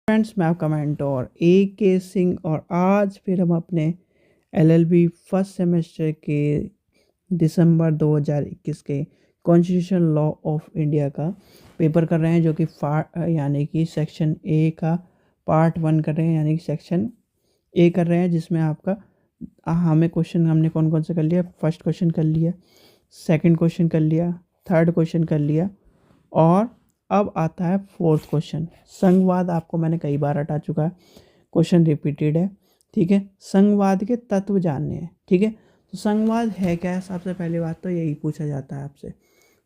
Friends, मैं आपका mentor AK Singh और आज फिर हम अपने LLB फर्स्ट सेमेस्टर के दिसंबर 2021 के कॉन्स्टिट्यूशन लॉ ऑफ इंडिया का पेपर कर रहे हैं, जो कि यानी कि सेक्शन ए का पार्ट 1 कर रहे हैं, यानी कि सेक्शन ए कर रहे हैं, जिसमें आपका हमने कौन कौन से कर लिया। फर्स्ट क्वेश्चन कर लिया, सेकंड क्वेश्चन कर लिया, थर्ड क्वेश्चन कर लिया और अब आता है फोर्थ क्वेश्चन। संघवाद आपको मैंने कई बार हटा चुका है, क्वेश्चन रिपीटेड है। ठीक है, संघवाद के तत्व जानने हैं। ठीक है, तो संघवाद है क्या है? सबसे पहली बात तो यही पूछा जाता है आपसे,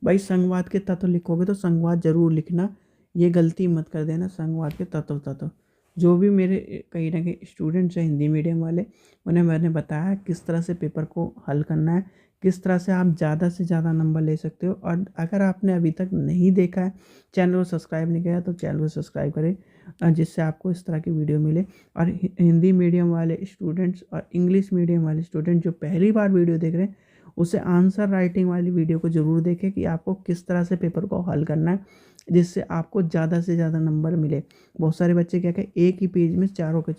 भाई संघवाद के तत्व लिखोगे तो संघवाद जरूर लिखना, ये गलती मत कर देना। संघवाद के तत्व जो भी मेरे कहीं ना कहीं स्टूडेंट्स हैं हिंदी मीडियम वाले, उन्हें मैंने बताया किस तरह से पेपर को हल करना है, किस तरह से आप ज़्यादा से ज़्यादा नंबर ले सकते हो। और अगर आपने अभी तक नहीं देखा है, चैनल को सब्सक्राइब नहीं किया, तो चैनल को सब्सक्राइब करें, जिससे आपको इस तरह की वीडियो मिले। और हिंदी मीडियम वाले स्टूडेंट्स और इंग्लिश मीडियम वाले स्टूडेंट जो पहली बार वीडियो देख रहे हैं, उसे आंसर राइटिंग वाली वीडियो को ज़रूर देखें कि आपको किस तरह से पेपर को हल करना है, जिससे आपको ज़्यादा से ज़्यादा नंबर मिले। बहुत सारे बच्चे क्या कहें, एक ही पेज में चारों के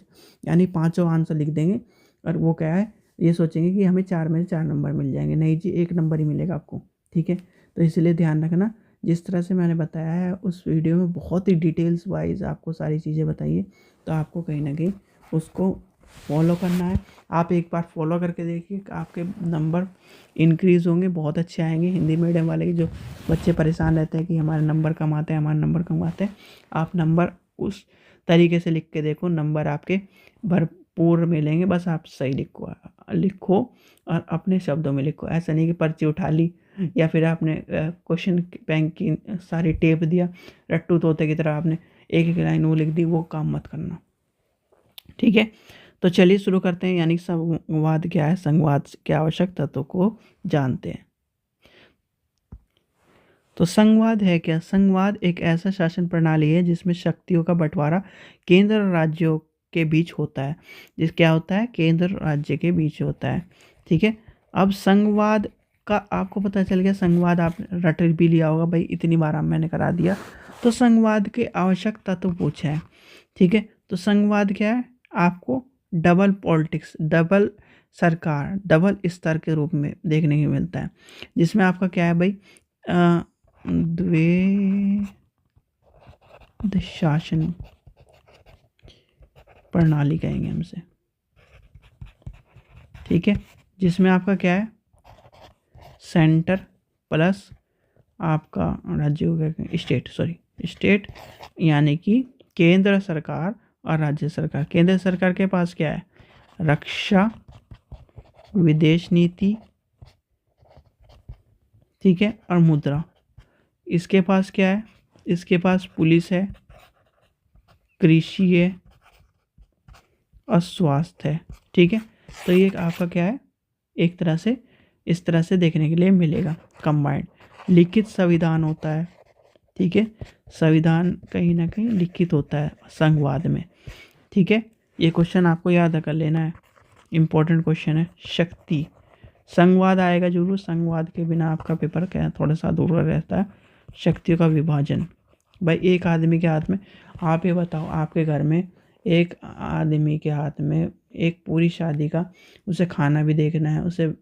यानी 500 आंसर लिख देंगे और वो क्या है, ये सोचेंगे कि हमें 4 में से 4 नंबर मिल जाएंगे। नहीं जी, 1 नंबर ही मिलेगा आपको। ठीक है, तो इसलिए ध्यान रखना, जिस तरह से मैंने बताया है उस वीडियो में बहुत ही डिटेल्स वाइज आपको सारी चीज़ें बताइए, तो आपको कहीं ना कहीं उसको फॉलो करना है। आप एक बार फॉलो करके देखिए, आपके नंबर इंक्रीज़ होंगे, बहुत अच्छे आएंगे। हिंदी मीडियम वाले के जो बच्चे परेशान रहते हैं कि हमारे नंबर कम आते हैं, हमारे नंबर कम आते हैं, आप नंबर उस तरीके से लिख के देखो, नंबर आपके भरपूर मिलेंगे। बस आप सही लिखो और अपने शब्दों में लिखो। ऐसा नहीं कि पर्ची उठा ली या फिर आपने क्वेश्चन बैंक की सारी टेप दिया, रट्टू तोते की तरह आपने एक एक लाइन वो लिख दी, वो काम मत करना। ठीक है, तो चलिए शुरू करते हैं। यानी संवाद क्या है, संवाद के आवश्यक तत्वों को जानते हैं। तो संघवाद है क्या? संघवाद एक ऐसा शासन प्रणाली है जिसमें शक्तियों का बंटवारा केंद्र और राज्यों के बीच होता है। क्या होता है? केंद्र और राज्य के बीच होता है। ठीक है, अब संघवाद का आपको पता चल गया। संघवाद आप रट भी लिया होगा भाई, इतनी बार मैंने करा दिया। तो संघवाद के आवश्यक तत्व पूछा है। ठीक है, तो संघवाद क्या है? आपको डबल पॉलिटिक्स, डबल सरकार, डबल स्तर के रूप में देखने को मिलता है, जिसमें आपका क्या है भाई, द्वैध शासन प्रणाली कहेंगे हमसे। ठीक है, जिसमें आपका क्या है, सेंटर प्लस आपका राज्य को क्या कहेंगे, स्टेट, यानी कि केंद्र सरकार और राज्य सरकार। केंद्र सरकार के पास क्या है? रक्षा, विदेश नीति, ठीक है, और मुद्रा। इसके पास क्या है? इसके पास पुलिस है, कृषि है और स्वास्थ्य है। ठीक है, तो ये आपका क्या है, एक तरह से इस तरह से देखने के लिए मिलेगा कंबाइंड। लिखित संविधान होता है। ठीक है, संविधान कहीं ना कहीं लिखित होता है संघवाद में। ठीक है, ये क्वेश्चन आपको याद कर लेना है, इंपॉर्टेंट क्वेश्चन है। शक्ति, संघवाद आएगा जरूर, संघवाद के बिना आपका पेपर क्या थोड़ा सा अधूरा रहता है। शक्तियों का विभाजन, भाई एक आदमी के हाथ में, आप ये बताओ, आपके घर में एक आदमी के हाथ में एक पूरी शादी का, उसे खाना भी देखना है, उसे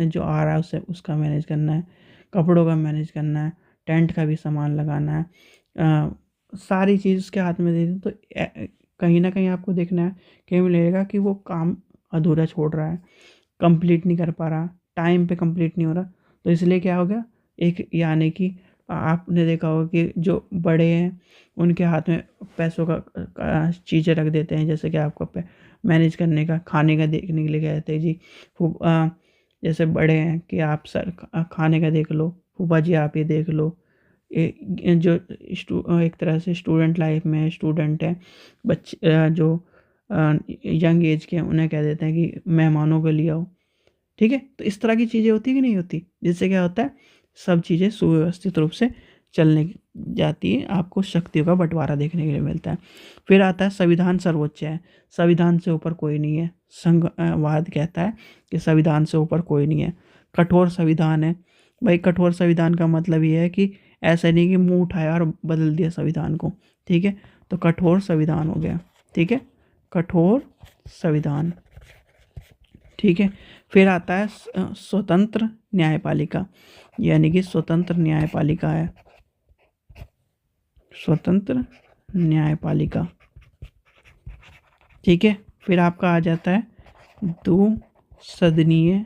जो आ रहा है उसे उसका मैनेज करना है, कपड़ों का मैनेज करना है, टेंट का भी सामान लगाना है, सारी चीज़ उसके हाथ में दे दें, तो कहीं ना कहीं आपको देखना है कि मिलेगा कि वो काम अधूरा छोड़ रहा है, कंप्लीट नहीं कर पा रहा, टाइम पे कंप्लीट नहीं हो रहा। तो इसलिए क्या हो गया, एक यानी कि आपने देखा होगा कि जो बड़े हैं उनके हाथ में पैसों का चीज़ें रख देते हैं, जैसे कि आपको मैनेज करने का, खाने का देखने के लिए कहते हैं जी जैसे बड़े हैं कि आप सर खाने का देख लो, फूफा जी आप ये देख लो। जो एक तरह से स्टूडेंट लाइफ में स्टूडेंट है, बच्चे जो यंग एज के हैं, उन्हें कह देते हैं कि मेहमानों को ले आओ। ठीक है, तो इस तरह की चीज़ें होती कि नहीं होती, जिससे क्या होता है, सब चीज़ें सुव्यवस्थित रूप से चलने जाती है, आपको शक्तियों का बंटवारा देखने के लिए मिलता है। फिर आता है संविधान सर्वोच्च है, संविधान से ऊपर कोई नहीं है। संघवाद कहता है कि संविधान से ऊपर कोई नहीं है। कठोर संविधान है, भाई कठोर संविधान का मतलब ये है कि ऐसा नहीं कि मुंह उठाया और बदल दिया संविधान को। ठीक है, तो कठोर संविधान हो गया, ठीक है, कठोर संविधान, ठीक है। फिर आता है स्वतंत्र न्यायपालिका, यानी कि स्वतंत्र न्यायपालिका है, स्वतंत्र न्यायपालिका, ठीक है। फिर आपका आ जाता है दो सदनीय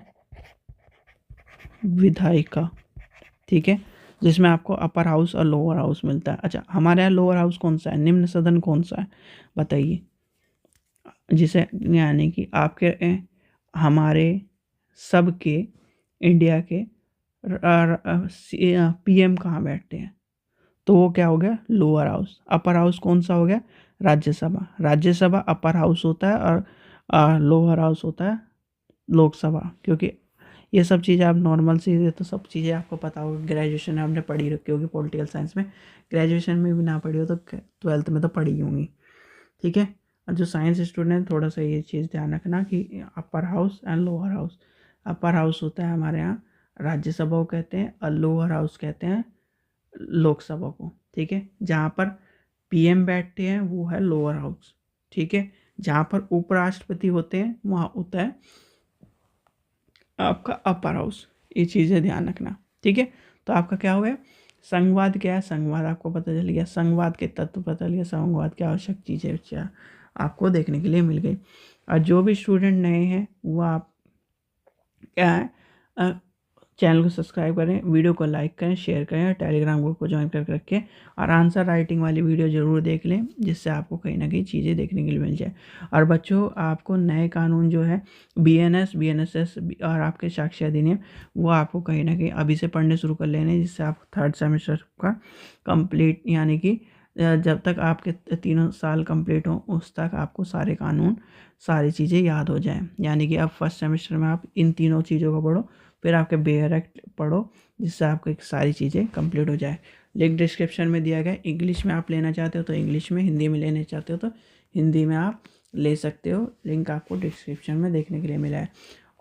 विधायिका, ठीक है, जिसमें आपको अपर हाउस और लोअर हाउस मिलता है। अच्छा, हमारे यहाँ लोअर हाउस कौन सा है, निम्न सदन कौन सा है बताइए, जिसे यानी कि आपके हमारे सबके इंडिया के पीएम कहाँ बैठते हैं, तो वो क्या हो गया, लोअर हाउस। अपर हाउस कौन सा हो गया, राज्यसभा। राज्यसभा अपर हाउस होता है और लोअर हाउस होता है लोकसभा, क्योंकि ये सब चीज़ें आप नॉर्मल सी है, तो सब चीज़ें आपको पता होगी, ग्रेजुएशन में आपने पढ़ी रखी होगी पॉलिटिकल साइंस में, ग्रेजुएशन में भी ना पढ़ी हो तो 12th में तो पढ़ी होंगी, ठीक है। और जो साइंस स्टूडेंट थोड़ा सा ये चीज़ ध्यान रखना कि upper house and lower house, upper house होता है हमारे यहाँ राज्यसभा को कहते हैं, और लोअर हाउस कहते हैं लोकसभा को, ठीक है। जहाँ पर पीएम बैठते हैं वो है लोअर हाउस, ठीक है। जहाँ पर उपराष्ट्रपति होते हैं वहाँ होता है आपका अपर हाउस, ये चीज़ें ध्यान रखना, ठीक है। तो आपका क्या हो गया, संघवाद क्या है, संघवाद आपको पता चल गया, संघवाद के तत्व पता चल गया, संघवाद की आवश्यक चीज़ें आपको देखने के लिए मिल गई। और जो भी स्टूडेंट नए हैं वो आप क्या है, चैनल को सब्सक्राइब करें, वीडियो को लाइक करें, शेयर करें, और टेलीग्राम ग्रुप को ज्वाइन करके रखें, और आंसर राइटिंग वाली वीडियो ज़रूर देख लें, जिससे आपको कहीं ना कहीं चीज़ें देखने के लिए मिल जाए। और बच्चों, आपको नए कानून जो है बीएनएस, बीएनएसएस और आपके साक्ष्य अधिनियम, वो आपको कहीं ना कहीं अभी से पढ़ने शुरू कर लेने, जिससे आप 3rd सेमेस्टर का कंप्लीट, यानी कि जब तक आपके 3 साल कंप्लीट हों उस तक आपको सारे कानून, सारी चीज़ें याद हो जाएं। यानी कि अब 1st सेमेस्टर में आप इन तीनों चीज़ों को पढ़ो, फिर आपके बेयर एक्ट पढ़ो, जिससे आपको एक सारी चीज़ें कंप्लीट हो जाए। लिंक डिस्क्रिप्शन में दिया गया, इंग्लिश में आप लेना चाहते हो तो इंग्लिश में, हिंदी में लेना चाहते हो तो हिंदी में आप ले सकते हो, लिंक आपको डिस्क्रिप्शन में देखने के लिए मिला है।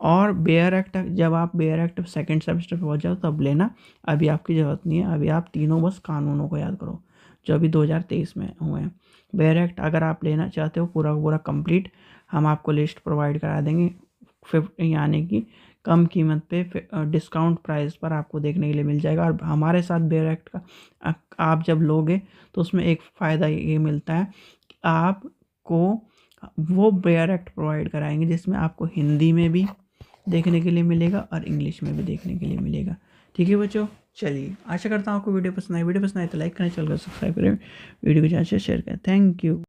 और बेयर एक्ट, जब आप बेयर एक्ट 2nd सेमेस्टर पर पहुँच जाओ तब लेना, अभी आपकी ज़रूरत नहीं है, अभी आप तीनों बस कानूनों को याद करो जो अभी 2023 में हुए हैं। बेयर एक्ट अगर आप लेना चाहते हो पूरा पूरा कंप्लीट, हम आपको लिस्ट प्रोवाइड करा देंगे, यानी कि कम कीमत पे डिस्काउंट प्राइस पर आपको देखने के लिए मिल जाएगा। और हमारे साथ बेयर एक्ट का आप जब लोगे तो उसमें एक फ़ायदा ये मिलता है कि आपको वो बेयर एक्ट प्रोवाइड कराएंगे जिसमें आपको हिंदी में भी देखने के लिए मिलेगा और इंग्लिश में भी देखने के लिए मिलेगा, ठीक है बच्चों। चलिए, आशा करता हूँ आपको वीडियो पसंद आई तो लाइक करें, चैनल को सब्सक्राइब करें, वीडियो को ज़्यादा से शेयर करें। Thank you.